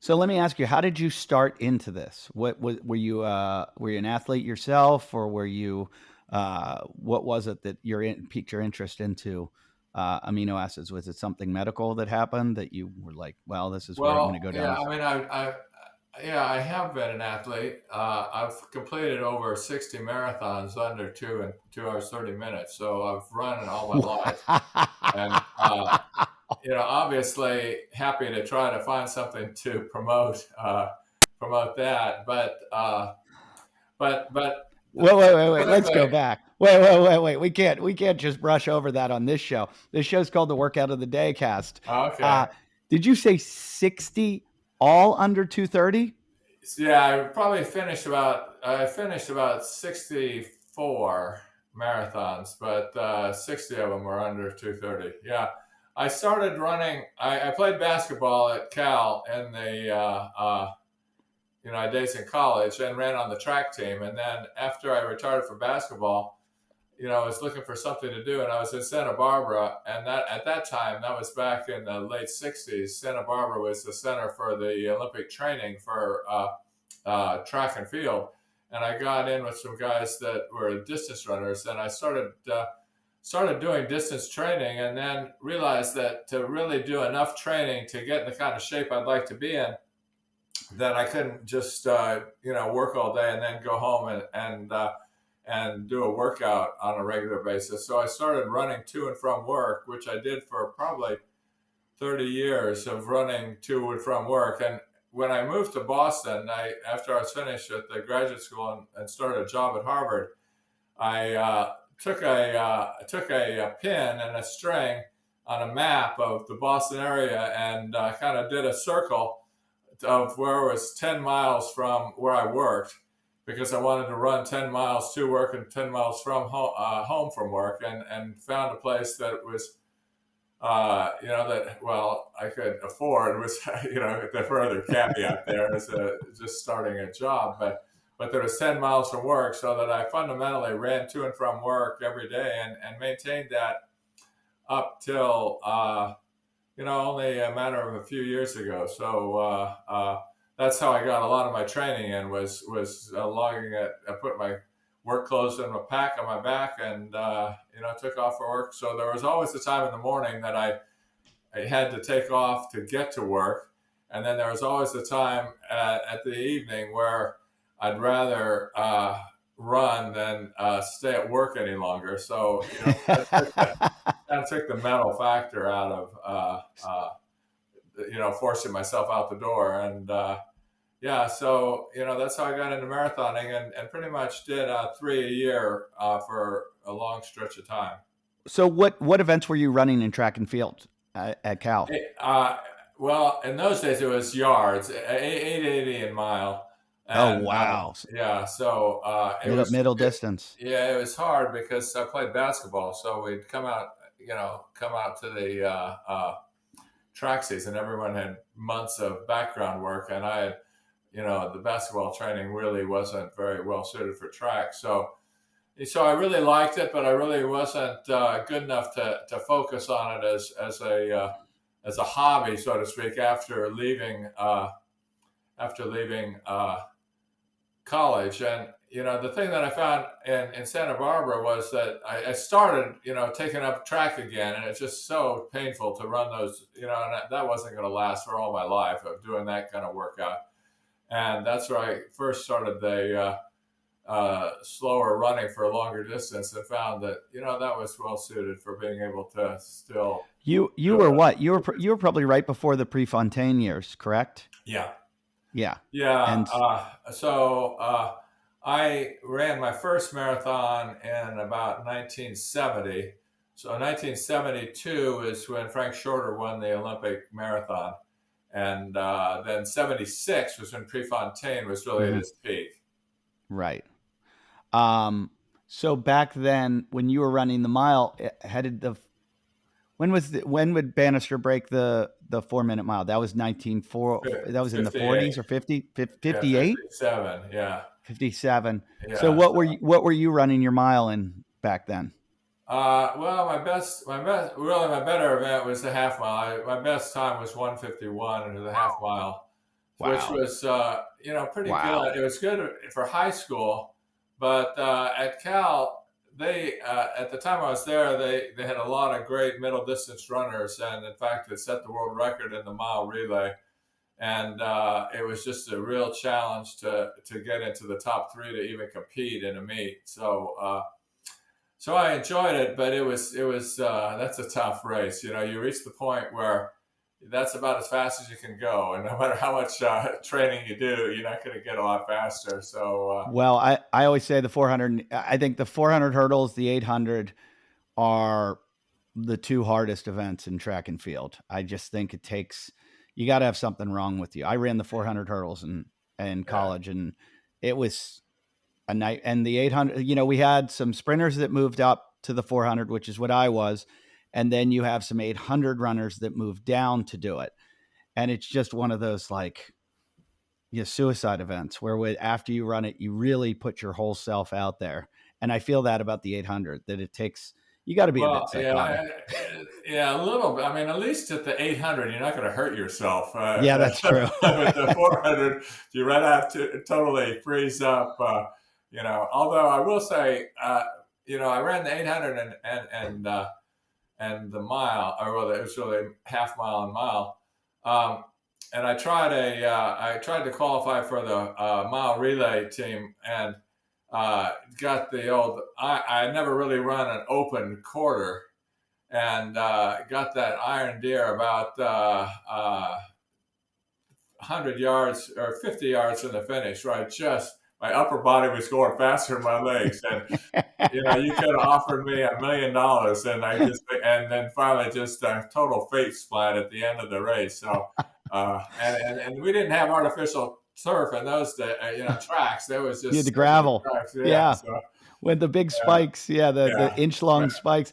So let me ask you, how did you start into this? What were you an athlete yourself, or were you what was it that piqued your interest into amino acids? Was it something medical that happened that you were like, well, this is where I'm going to Well, go yeah, down? I mean, I have been an athlete. I've completed over 60 marathons under 2 hours 30 minutes. So I've run all my life, and obviously happy to try to find something to promote that. But Wait. Let's go specific. back. Wait. We can't just brush over that on this show. This show's called the Workout of the Day cast. Okay. Did you say 60 all under 230? Yeah, I finished about 64 marathons, but 60 of them were under 230. Yeah. I started running. I played basketball at Cal in the days in college and ran on the track team. And then after I retired from basketball, I was looking for something to do, and I was in Santa Barbara, and that at that time, that was back in the late '60s. Santa Barbara was the center for the Olympic training for track and field, and I got in with some guys that were distance runners, and I started doing distance training, and then realized that to really do enough training to get in the kind of shape I'd like to be in, that I couldn't just work all day and then go home and do a workout on a regular basis. So I started running to and from work, which I did for probably 30 years of running to and from work. And when I moved to Boston, after I was finished at the graduate school and started a job at Harvard, I took a pin and a string on a map of the Boston area and kind of did a circle of where it was 10 miles from where I worked, because I wanted to run 10 miles to work and 10 miles from home from work, and found a place that was, I could afford. Was, the further caveat there is just starting a job, but there was 10 miles from work, so that I fundamentally ran to and from work every day and maintained that up till, only a matter of a few years ago. So that's how I got a lot of my training in, was logging it. I put my work clothes in a pack on my back and took off for work. So there was always a time in the morning that I had to take off to get to work, and then there was always a time at the evening where I'd rather run than stay at work any longer. So that took the mental factor out of forcing myself out the door. And so that's how I got into marathoning, and pretty much did 3 a year for a long stretch of time. So what events were you running in track and field at Cal? Well, in those days it was yards, 880 and mile. Oh, And wow. so Middle distance. it was hard because I played basketball, so we'd come out to the track season. Everyone had months of background work, and I had, the basketball training really wasn't very well suited for track. So I really liked it, but I really wasn't good enough to focus on it as a hobby, so to speak, after leaving college. And the thing that I found in Santa Barbara was that I started taking up track again, and it's just so painful to run those, and that wasn't going to last for all my life of doing that kind of workout. And that's where I first started the slower running for a longer distance, and found that that was well suited for being able to still. You were what? You were probably right before the Prefontaine years, correct? Yeah. Yeah. Yeah. And I ran my first marathon in about 1970. So 1972 is when Frank Shorter won the Olympic marathon. And then 76 was when Prefontaine was really at his peak. Right. So back then, when you were running the mile, when would Bannister break the 4-minute mile? That was 1940. That was in the 40s or 50, 58? Yeah, 57. Yeah. 57. Yeah. So what were you running your mile in back then? Well, my better event was the half mile. My best time was 1:51 into the half mile. which Wow. was pretty Wow. good. It was good for high school, but at Cal, they at the time I was there, they had a lot of great middle distance runners, and in fact, it set the world record in the mile relay. And it was just a real challenge to get into the top three to even compete in a meet. So I enjoyed it, but it was that's a tough race. You reach the point where that's about as fast as you can go, and no matter how much training you do, you're not going to get a lot faster. So Well, I always say the 400, I think the 400 hurdles, the 800 are the two hardest events in track and field. I just think you got to have something wrong with you. I ran the 400 hurdles in yeah, college, and it was a night. And the 800, we had some sprinters that moved up to the 400, which is what I was. And then you have some 800 runners that moved down to do it. And it's just one of those suicide events where after you run it, you really put your whole self out there. And I feel that about the 800, that you got to be a bit well, psychotic. yeah, a little bit. I mean, at least at the 800, you're not going to hurt yourself. Yeah, that's true. With the 400, you right out to totally freeze up. Although I will say, I ran the 800 and the mile, or well, it was really half mile and mile. And I tried to qualify for the mile relay team, and got the old. I never really run an open quarter, and got that iron deer about 100 yards or 50 yards from the finish. Right, just my upper body was going faster than my legs, and you could have offered me $1 million, and then finally just a total fate splat at the end of the race. So, and we didn't have artificial turf in those tracks. There was You had just the gravel. tracks. Yeah. Yeah. So, With the big yeah, spikes. Yeah. The yeah. inch long spikes.